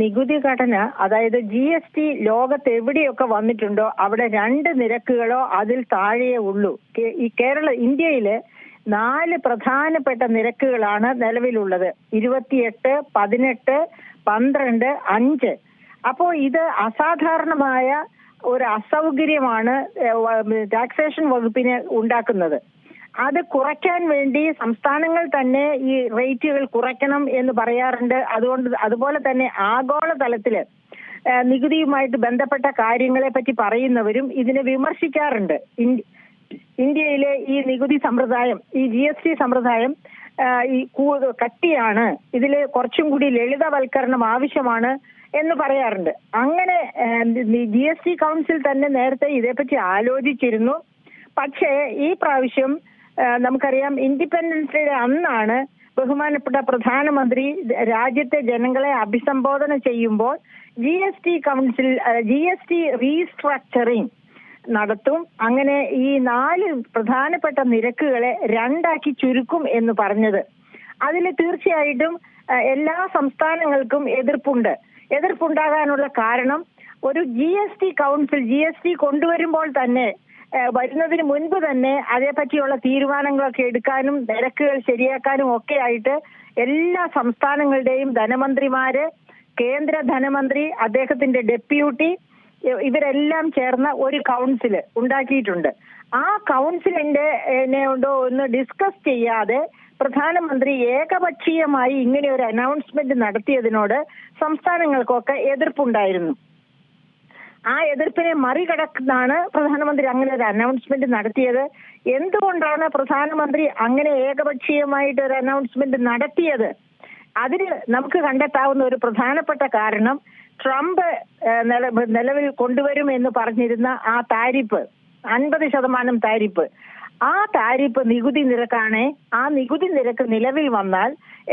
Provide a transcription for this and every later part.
നികുതി ഘടന, അതായത് GST ലോകത്ത് എവിടെയൊക്കെ വന്നിട്ടുണ്ടോ അവിടെ 2 നിരക്കുകളോ അതിൽ താഴെയേ ഉള്ളൂ. ഈ ഇന്ത്യയില് 4 പ്രധാനപ്പെട്ട നിരക്കുകളാണ് നിലവിലുള്ളത്: 28, 18, 12, 5. അപ്പോ ഇത് അസാധാരണമായ ഒരു അസൗകര്യമാണ് ടാക്സേഷൻ വകുപ്പിന് ഉണ്ടാക്കുന്നത്. അത് കുറയ്ക്കാൻ വേണ്ടി സംസ്ഥാനങ്ങൾ തന്നെ ഈ റേറ്റുകൾ കുറയ്ക്കണം എന്ന് പറയാറുണ്ട്. അതുപോലെ തന്നെ ആഗോള തലത്തില് നികുതിയുമായിട്ട് ബന്ധപ്പെട്ട കാര്യങ്ങളെ പറ്റി പറയുന്നവരും ഇതിനെ വിമർശിക്കാറുണ്ട്. ഇന്ത്യയിലെ ഈ നികുതി സമ്പ്രദായം, ഈ GST സമ്പ്രദായം ഈ കട്ടിയാണ്, ഇതിൽ കുറച്ചും കൂടി ലളിതവൽക്കരണം ആവശ്യമാണ് എന്ന് പറയാറുണ്ട്. അങ്ങനെ GST കൗൺസിൽ തന്നെ നേരത്തെ ഇതേപ്പറ്റി ആലോചിച്ചിരുന്നു. പക്ഷേ ഈ പ്രാവശ്യം നമുക്കറിയാം, ഇൻഡിപെൻഡൻസ് ഡേ അന്നാണ് ബഹുമാനപ്പെട്ട പ്രധാനമന്ത്രി രാജ്യത്തെ ജനങ്ങളെ അഭിസംബോധന ചെയ്യുമ്പോൾ GST കൗൺസിൽ GST റീസ്ട്രക്ചറിങ് നടത്തും, അങ്ങനെ ഈ 4 പ്രധാനപ്പെട്ട നിരക്കുകളെ 2 ചുരുക്കും എന്ന് പറഞ്ഞത്. അതിൽ തീർച്ചയായിട്ടും എല്ലാ സംസ്ഥാനങ്ങൾക്കും എതിർപ്പുണ്ടാകാനുള്ള കാരണം, ഒരു GST കൗൺസിൽ GST കൊണ്ടുവരുമ്പോൾ തന്നെ വരുന്നതിന് മുൻപ് തന്നെ അതേപറ്റിയുള്ള തീരുമാനങ്ങളൊക്കെ എടുക്കാനും നിരക്കുകൾ ശരിയാക്കാനും ഒക്കെ ആയിട്ട് എല്ലാ സംസ്ഥാനങ്ങളുടെയും ധനമന്ത്രിമാര്, കേന്ദ്ര ധനമന്ത്രി, അദ്ദേഹത്തിന്റെ ഡെപ്യൂട്ടി, ഇവരെല്ലാം ചേർന്ന ഒരു കൗൺസില് ഉണ്ടാക്കിയിട്ടുണ്ട്. ആ കൗൺസിലിന്റെ ഒന്ന് ഡിസ്കസ് ചെയ്യാതെ പ്രധാനമന്ത്രി ഏകപക്ഷീയമായി ഇങ്ങനെ ഒരു അനൗൺസ്മെന്റ് നടത്തിയതിനോട് സംസ്ഥാനങ്ങൾക്കൊക്കെ എതിർപ്പുണ്ടായിരുന്നു. ആ എതിർപ്പിനെ മറികടന്നാണ് പ്രധാനമന്ത്രി അങ്ങനെ ഒരു അനൗൺസ്മെന്റ് നടത്തിയത്. എന്തുകൊണ്ടാണ് പ്രധാനമന്ത്രി അങ്ങനെ ഏകപക്ഷീയമായിട്ട് ഒരു അനൗൺസ്മെന്റ് നടത്തിയത്? അതിന് നമുക്ക് കണ്ടെത്താവുന്ന ഒരു പ്രധാനപ്പെട്ട കാരണം, ട്രംപ് നിലവിൽ കൊണ്ടുവരും എന്ന് പറഞ്ഞിരുന്ന ആ താരിഫ്, 50% താരിഫ്, ആ താരിഫ് നികുതി നിരക്കാണ്. ആ നികുതി നിരക്ക് നിലവിൽ വന്നാൽ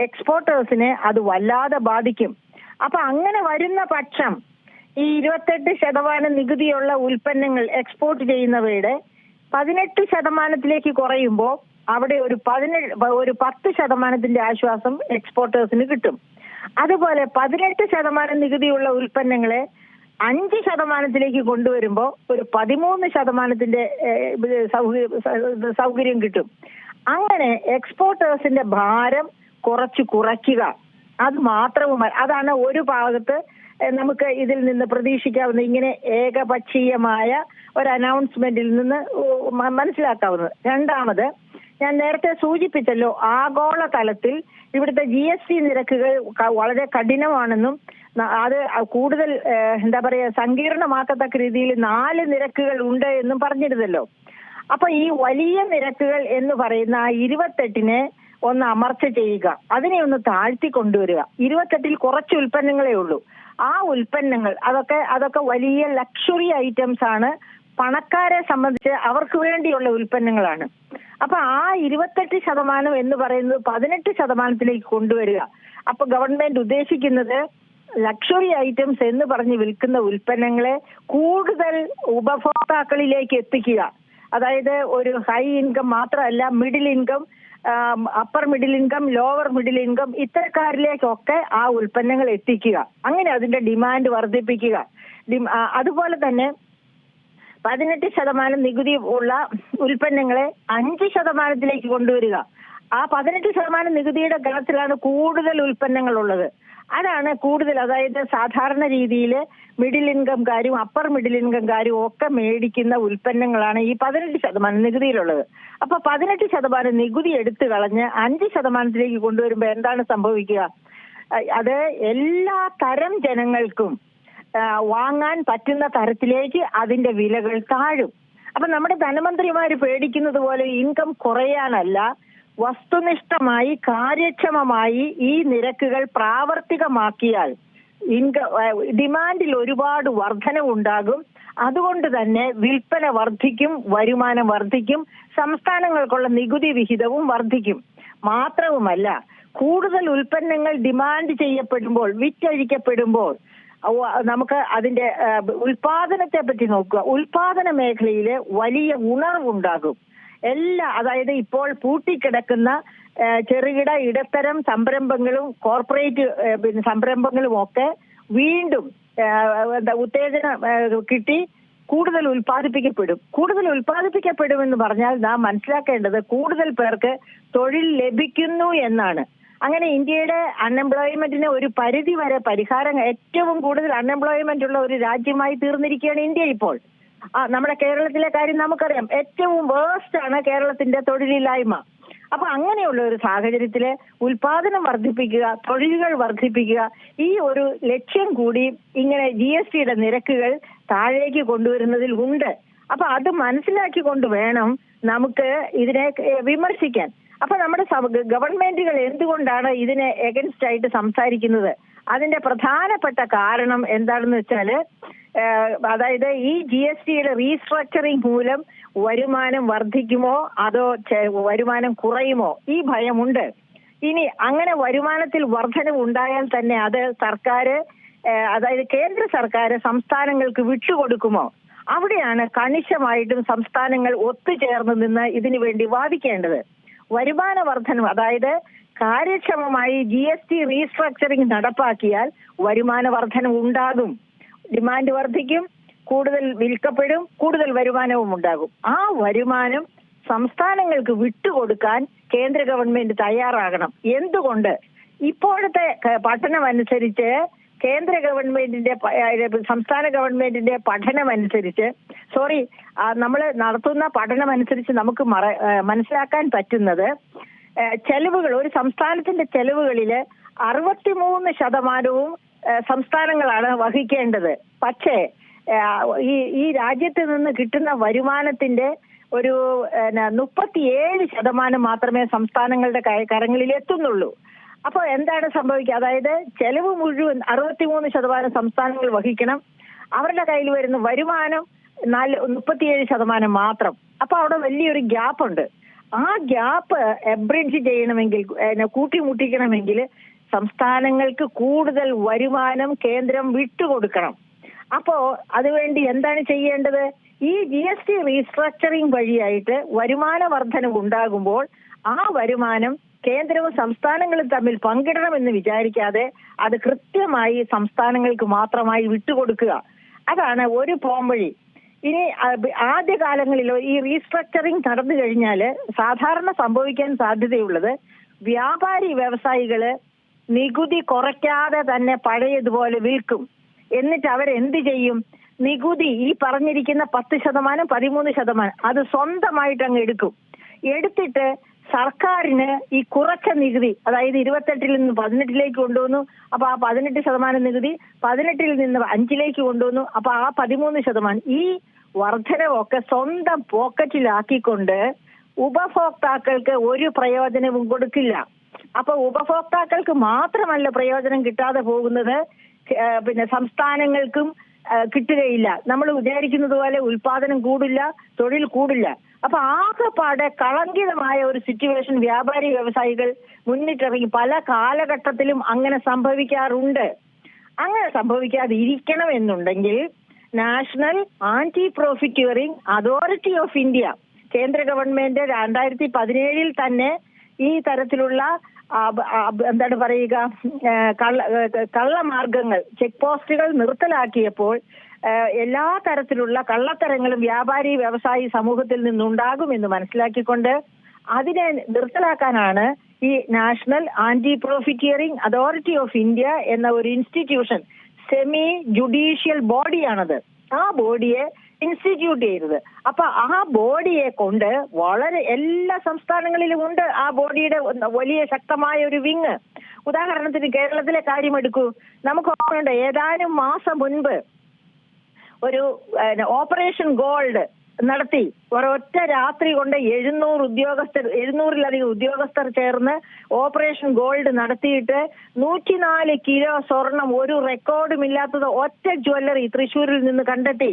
എക്സ്പോർട്ടേഴ്സിനെ അത് വല്ലാതെ ബാധിക്കും. അപ്പൊ അങ്ങനെ വരുന്ന പക്ഷം ഈ 28% നികുതിയുള്ള ഉൽപ്പന്നങ്ങൾ എക്സ്പോർട്ട് ചെയ്യുന്നവയുടെ 18% കുറയുമ്പോൾ അവിടെ ഒരു 10% ആശ്വാസം എക്സ്പോർട്ടേഴ്സിന് കിട്ടും. അതുപോലെ 18% നികുതിയുള്ള ഉൽപ്പന്നങ്ങളെ 5% കൊണ്ടുവരുമ്പോൾ ഒരു 13% സൗകര്യം കിട്ടും. അങ്ങനെ എക്സ്പോർട്ടേഴ്സിന്റെ ഭാരം കുറയ്ക്കുക. അത് മാത്രവുമല്ല, അതാണ് ഒരു ഭാഗത്ത് നമുക്ക് ഇതിൽ നിന്ന് പ്രതീക്ഷിക്കാവുന്ന ഇങ്ങനെ ഏകപക്ഷീയമായ ഒരു അനൗൺസ്മെന്റിൽ നിന്ന് മനസ്സിലാക്കാവുന്നത്. രണ്ടാമത്, ഞാൻ നേരത്തെ സൂചിപ്പിച്ചല്ലോ, ആഗോള തലത്തിൽ ഇവിടുത്തെ GST നിരക്കുകൾ വളരെ കഠിനമാണെന്നും അത് കൂടുതൽ സങ്കീർണമാക്കത്തക്ക രീതിയിൽ 4 നിരക്കുകൾ ഉണ്ട് എന്നും പറഞ്ഞിരുന്നല്ലോ. അപ്പൊ ഈ വലിയ നിരക്കുകൾ എന്ന് പറയുന്ന 28-നെ ഒന്ന് അമർച്ച ചെയ്യുക, അതിനെ ഒന്ന് താഴ്ത്തി കൊണ്ടുവരിക. 28-ൽ കുറച്ച് ഉൽപ്പന്നങ്ങളേ ഉള്ളൂ. ആ ഉൽപ്പന്നങ്ങൾ അതൊക്കെ വലിയ ലക്ഷറി ഐറ്റംസ് ആണ്. പണക്കാരെ സംബന്ധിച്ച് അവർക്ക് വേണ്ടിയുള്ള ഉൽപ്പന്നങ്ങളാണ്. അപ്പൊ ആ 28% എന്ന് പറയുന്നത് 18% കൊണ്ടുവരിക. അപ്പൊ ഗവൺമെന്റ് ഉദ്ദേശിക്കുന്നത് ലക്ഷറി ഐറ്റംസ് എന്ന് പറഞ്ഞ് വിൽക്കുന്ന ഉൽപ്പന്നങ്ങളെ കൂടുതൽ ഉപഭോക്താക്കളിലേക്ക് എത്തിക്കുക. അതായത് ഒരു ഹൈ ഇൻകം മാത്രമല്ല, middle income, upper middle income, lower middle income, ഇത്തരക്കാരിലേക്കൊക്കെ ആ ഉൽപ്പന്നങ്ങൾ എത്തിക്കുക. അങ്ങനെ അതിന്റെ ഡിമാൻഡ് വർദ്ധിപ്പിക്കുക. അതുപോലെ തന്നെ 18% നികുതി ഉള്ള ഉൽപ്പന്നങ്ങളെ 5% കൊണ്ടുവരിക. ആ 18% നികുതിയുടെ ഗണത്തിലാണ് കൂടുതൽ ഉൽപ്പന്നങ്ങൾ ഉള്ളത്. അതാണ് കൂടുതൽ, അതായത് സാധാരണ രീതിയിൽ മിഡിൽ ഇൻകംകാരും അപ്പർ മിഡിൽ ഇൻകംകാരും ഒക്കെ മേടിക്കുന്ന ഉൽപ്പന്നങ്ങളാണ് ഈ 18% നികുതിയിലുള്ളത്. അപ്പൊ 18% നികുതി എടുത്തു കളഞ്ഞ് 5% കൊണ്ടുവരുമ്പോൾ എന്താണ് സംഭവിക്കുക? അത് എല്ലാ തരം ജനങ്ങൾക്കും വാങ്ങാൻ പറ്റുന്ന തരത്തിലേക്ക് അതിന്റെ വിലകൾ താഴും. അപ്പൊ നമ്മുടെ ധനമന്ത്രിമാര് പേടിക്കുന്നത് പോലെ ഇൻകം കുറയാനല്ല, വസ്തുനിഷ്ഠമായി കാര്യക്ഷമമായി ഈ നിരക്കുകൾ പ്രാവർത്തികമാക്കിയാൽ ഡിമാൻഡിൽ ഒരുപാട് വർധനവുണ്ടാകും. അതുകൊണ്ട് തന്നെ വിൽപ്പന വർദ്ധിക്കും, വരുമാനം വർദ്ധിക്കും, സംസ്ഥാനങ്ങൾക്കുള്ള നികുതി വിഹിതവും വർദ്ധിക്കും. മാത്രവുമല്ല, കൂടുതൽ ഉൽപ്പന്നങ്ങൾ ഡിമാൻഡ് ചെയ്യപ്പെടുമ്പോൾ, വിറ്റഴിക്കപ്പെടുമ്പോൾ നമുക്ക് അതിന്റെ ഉൽപാദനത്തെ പറ്റി നോക്കുക. ഉൽപാദന മേഖലയിൽ വലിയ ഉണർവുണ്ടാകും. അതായത് ഇപ്പോൾ പൂട്ടിക്കിടക്കുന്ന ചെറുകിട ഇടത്തരം സംരംഭങ്ങളും കോർപ്പറേറ്റ് സംരംഭങ്ങളും ഒക്കെ വീണ്ടും ഉത്തേജനം കിട്ടി കൂടുതൽ ഉൽപ്പാദിപ്പിക്കപ്പെടുമെന്ന് പറഞ്ഞാൽ നാം മനസ്സിലാക്കേണ്ടത് കൂടുതൽ പേർക്ക് തൊഴിൽ ലഭിക്കുന്നു എന്നാണ്. അങ്ങനെ ഇന്ത്യയുടെ അൺഎംപ്ലോയ്മെന്റിന് ഒരു പരിധി വരെ പരിഹാരം, ഏറ്റവും കൂടുതൽ അൺഎംപ്ലോയ്മെന്റ് ഉള്ള ഒരു രാജ്യമായി തീർന്നിരിക്കുകയാണ് ഇന്ത്യ ഇപ്പോൾ. നമ്മുടെ കേരളത്തിലെ കാര്യം നമുക്കറിയാം, ഏറ്റവും വേഴ്സ്റ്റ് ആണ് കേരളത്തിന്റെ തൊഴിലില്ലായ്മ. അപ്പൊ അങ്ങനെയുള്ള ഒരു സാഹചര്യത്തില് ഉൽപാദനം വർദ്ധിപ്പിക്കുക, തൊഴിലുകൾ വർദ്ധിപ്പിക്കുക, ഈ ഒരു ലക്ഷ്യം കൂടി ഇങ്ങനെ GSTയുടെ നിരക്കുകൾ താഴേക്ക് കൊണ്ടുവരുന്നതിൽ ഉണ്ട്. അപ്പൊ അത് മനസ്സിലാക്കിക്കൊണ്ട് വേണം നമുക്ക് ഇതിനെ വിമർശിക്കാൻ. അപ്പൊ നമ്മുടെ ഗവൺമെന്റുകൾ എന്തുകൊണ്ടാണ് ഇതിനെ എഗൻസ്റ്റ് ആയിട്ട് സംസാരിക്കുന്നത്? അതിന്റെ പ്രധാനപ്പെട്ട കാരണം എന്താണെന്ന് വെച്ചാല്, അതായത് ഈ GSTയുടെ റീസ്ട്രക്ചറിങ് മൂലം വരുമാനം വർദ്ധിക്കുമോ അതോ വരുമാനം കുറയുമോ, ഈ ഭയമുണ്ട്. ഇനി അങ്ങനെ വരുമാനത്തിൽ വർധനവ് ഉണ്ടായാൽ തന്നെ അത് സർക്കാർ, അതായത് കേന്ദ്ര സർക്കാർ സംസ്ഥാനങ്ങൾക്ക് വിട്ടുകൊടുക്കുമോ? അവിടെയാണ് കണിശമായിട്ടും സംസ്ഥാനങ്ങൾ ഒത്തുചേർന്ന് നിന്ന് ഇതിനു വേണ്ടി വാദിക്കേണ്ടത്. വരുമാന വർധനവ്, അതായത് കാര്യക്ഷമമായി GST റീസ്ട്രക്ചറിങ് നടപ്പാക്കിയാൽ വരുമാന വർധനവ് ഉണ്ടാകും, ഡിമാൻഡ് വർദ്ധിക്കും, കൂടുതൽ വിൽക്കപ്പെടും, കൂടുതൽ വരുമാനവും ഉണ്ടാകും. ആ വരുമാനം സംസ്ഥാനങ്ങൾക്ക് വിട്ടുകൊടുക്കാൻ കേന്ദ്ര ഗവൺമെന്റ് തയ്യാറാകണം. എന്തുകൊണ്ട്? ഇപ്പോഴത്തെ പഠനമനുസരിച്ച് കേന്ദ്ര ഗവൺമെന്റിന്റെ, സംസ്ഥാന ഗവൺമെന്റിന്റെ പഠനമനുസരിച്ച്, നമ്മൾ നടത്തുന്ന പഠനമനുസരിച്ച് നമുക്ക് മനസ്സിലാക്കാൻ പറ്റുന്നത്, ചെലവുകൾ, ഒരു സംസ്ഥാനത്തിന്റെ ചെലവുകളില് 63% സംസ്ഥാനങ്ങളാണ് വഹിക്കേണ്ടത്. പക്ഷേ ഈ രാജ്യത്ത് നിന്ന് കിട്ടുന്ന വരുമാനത്തിന്റെ ഒരു 37% മാത്രമേ സംസ്ഥാനങ്ങളുടെ കരങ്ങളിൽ എത്തുന്നുള്ളൂ. അപ്പോൾ എന്താണ് സംഭവിക്കുക? അതായത് ചെലവ് മുഴുവൻ 63% സംസ്ഥാനങ്ങൾ വഹിക്കണം, അവരുടെ കയ്യിൽ വരുന്ന വരുമാനം 37% മാത്രം. അപ്പൊ അവിടെ വലിയൊരു ഗ്യാപ്പ് ഉണ്ട്. ആ ഗ്യാപ്പ് എബ്രിഡ്ജ് ചെയ്യണമെങ്കിൽ, കൂട്ടിമുട്ടിക്കണമെങ്കിൽ സംസ്ഥാനങ്ങൾക്ക് കൂടുതൽ വരുമാനം കേന്ദ്രം വിട്ടുകൊടുക്കണം. അപ്പോ അതുവേണ്ടി എന്താണ് ചെയ്യേണ്ടത്? ഈ GST റീസ്ട്രക്ചറിങ് വഴിയായിട്ട് വരുമാന വർധനവ് ഉണ്ടാകുമ്പോൾ ആ വരുമാനം കേന്ദ്രവും സംസ്ഥാനങ്ങളും തമ്മിൽ പങ്കിടണമെന്ന് വിചാരിക്കാതെ അത് കൃത്യമായി സംസ്ഥാനങ്ങൾക്ക് മാത്രമായി വിട്ടുകൊടുക്കുക. അതാണ് ഒരു പോംവഴി. ഇനി ആദ്യകാലങ്ങളിൽ ഈ റീസ്ട്രക്ചറിങ് നടന്നു കഴിഞ്ഞാൽ സാധാരണ സംഭവിക്കാൻ സാധ്യതയുള്ളത്, വ്യാപാരി വ്യവസായികള് നികുതി കുറയ്ക്കാതെ തന്നെ പഴയതുപോലെ വിൽക്കും. എന്നിട്ട് അവരെന്ത് ചെയ്യും? നികുതി, ഈ പറഞ്ഞിരിക്കുന്ന 10%, 13% അത് സ്വന്തമായിട്ട് അങ്ങ് എടുത്തിട്ട് സർക്കാരിന് ഈ കുറച്ച നികുതി, അതായത് 28-ൽ നിന്ന് 18-ലേക്ക് കൊണ്ടുവന്നു. അപ്പൊ ആ 18% നികുതി 18-ൽ നിന്ന് 5-ലേക്ക് കൊണ്ടുവന്നു. അപ്പൊ ആ 13%, ഈ വർധനവൊക്കെ സ്വന്തം പോക്കറ്റിലാക്കിക്കൊണ്ട് ഉപഭോക്താക്കൾക്ക് ഒരു പ്രയോജനവും കൊടുക്കില്ല. അപ്പൊ ഉപഭോക്താക്കൾക്ക് മാത്രമല്ല പ്രയോജനം കിട്ടാതെ പോകുന്നത്, പിന്നെ സംസ്ഥാനങ്ങൾക്കും കിട്ടുകയില്ല. നമ്മൾ വിചാരിക്കുന്നത് പോലെ ഉൽപാദനം കൂടില്ല, തൊഴിൽ കൂടില്ല. അപ്പൊ ആകെപ്പാടെ കളങ്കിതമായ ഒരു സിറ്റുവേഷൻ വ്യാപാരി വ്യവസായികൾ മുന്നിട്ടിറങ്ങി പല കാലഘട്ടത്തിലും അങ്ങനെ സംഭവിക്കാറുണ്ട്. അങ്ങനെ സംഭവിക്കാതെ ഇരിക്കണം എന്നുണ്ടെങ്കിൽ national anti profiteering authority of India, കേന്ദ്ര ഗവൺമെന്റ് 2017-ൽ തന്നെ ഈ തരത്തിലുള്ള എന്താണ് പറയുക, കള്ളമാർഗങ്ങൾ, ചെക്ക് പോസ്റ്റുകൾ നിർത്തലാക്കിയപ്പോൾ എല്ലാ തരത്തിലുള്ള കള്ളത്തരങ്ങളും വ്യാപാരി വ്യവസായി സമൂഹത്തിൽ നിന്നുണ്ടാകുമെന്ന് മനസ്സിലാക്കിക്കൊണ്ട് അതിനെ നിർത്തലാക്കാനാണ് ഈ national anti profiteering authority of India എന്ന ഒരു ഇൻസ്റ്റിറ്റ്യൂഷൻ, സെമി ജുഡീഷ്യൽ ബോഡിയാണത്, ആ ബോഡിയെ ഇൻസ്റ്റിറ്റ്യൂട്ട് ചെയ്തത്. അപ്പൊ ആ ബോഡിയെ കൊണ്ട് വളരെ എല്ലാ സംസ്ഥാനങ്ങളിലും ഉണ്ട് ആ ബോഡിയുടെ വലിയ ശക്തമായ ഒരു വിങ്. ഉദാഹരണത്തിന് കേരളത്തിലെ കാര്യം എടുക്കൂ. നമുക്ക് ഓർമ്മയുണ്ട്, ഏതാനും മാസം മുൻപ് ഒരു ഓപ്പറേഷൻ ഗോൾഡ് നടത്തി. ഒരൊറ്റ രാത്രി കൊണ്ട് 700-ലധികം ഉദ്യോഗസ്ഥർ ചേർന്ന് ഓപ്പറേഷൻ ഗോൾഡ് നടത്തിയിട്ട് 104 കിലോ സ്വർണം, ഒരു റെക്കോർഡും ഇല്ലാത്തത് ഒറ്റ ജ്വല്ലറി തൃശ്ശൂരിൽ നിന്ന് കണ്ടെത്തി.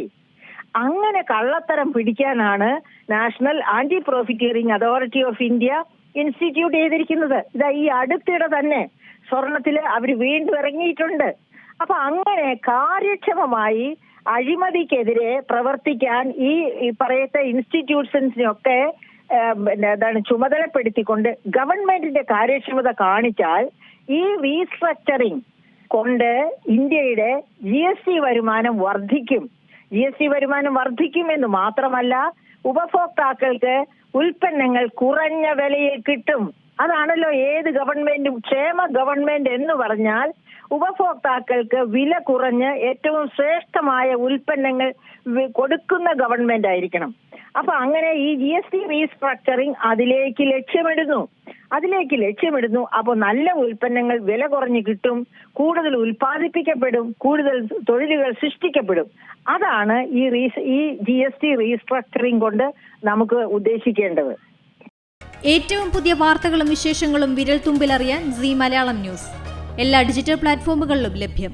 അങ്ങനെ കള്ളത്തരം പിടിക്കാനാണ് national anti profiteering authority of India institute ചെയ്തിരിക്കുന്നത്. ഇതാ ഈ അടുത്തിടെ തന്നെ സ്വർണത്തിൽ അവർ വീണ്ടും ഇറങ്ങിയിട്ടുണ്ട്. അപ്പൊ അങ്ങനെ കാര്യക്ഷമമായി അഴിമതിക്കെതിരെ പ്രവർത്തിക്കാൻ ഈ പറയത്തെ ഇൻസ്റ്റിറ്റ്യൂഷൻസിനൊക്കെ ചുമതലപ്പെടുത്തിക്കൊണ്ട് ഗവൺമെന്റിന്റെ കാര്യക്ഷമത കാണിച്ചാൽ ഈ റീസ്ട്രക്ചറിംഗ് കൊണ്ട് ഇന്ത്യയുടെ GST വരുമാനം വർദ്ധിക്കും. GST വരുമാനം വർദ്ധിക്കുമെന്ന് മാത്രമല്ല, ഉപഭോക്താക്കൾക്ക് ഉൽപ്പന്നങ്ങൾ കുറഞ്ഞ വിലയിൽ കിട്ടും. അതാണല്ലോ ഏത് ഗവൺമെന്റും ക്ഷേമ ഗവൺമെന്റ് എന്ന് പറഞ്ഞാൽ ഉപഭോക്താക്കൾക്ക് വില കുറഞ്ഞ് ഏറ്റവും ശ്രേഷ്ഠമായ ഉൽപ്പന്നങ്ങൾ കൊടുക്കുന്ന ഗവൺമെന്റ് ആയിരിക്കണം. അപ്പൊ അങ്ങനെ ഈ GST റീസ്ട്രക്ചറിങ് അതിലേക്ക് ലക്ഷ്യമിടുന്നു. അപ്പൊ നല്ല ഉൽപ്പന്നങ്ങൾ വില കുറഞ്ഞ് കിട്ടും, കൂടുതൽ ഉൽപ്പാദിപ്പിക്കപ്പെടും, കൂടുതൽ തൊഴിലുകൾ സൃഷ്ടിക്കപ്പെടും. അതാണ് ഈ GST റീസ്ട്രക്ചറിങ് കൊണ്ട് നമുക്ക് ഉദ്ദേശിക്കേണ്ടത്. ഏറ്റവും പുതിയ വാർത്തകളും വിശേഷങ്ങളും വിരൽ തുമ്പിലറിയാൻ സീ മലയാളം ന്യൂസ് എല്ലാ ഡിജിറ്റൽ പ്ലാറ്റ്ഫോമുകളിലും ലഭ്യം.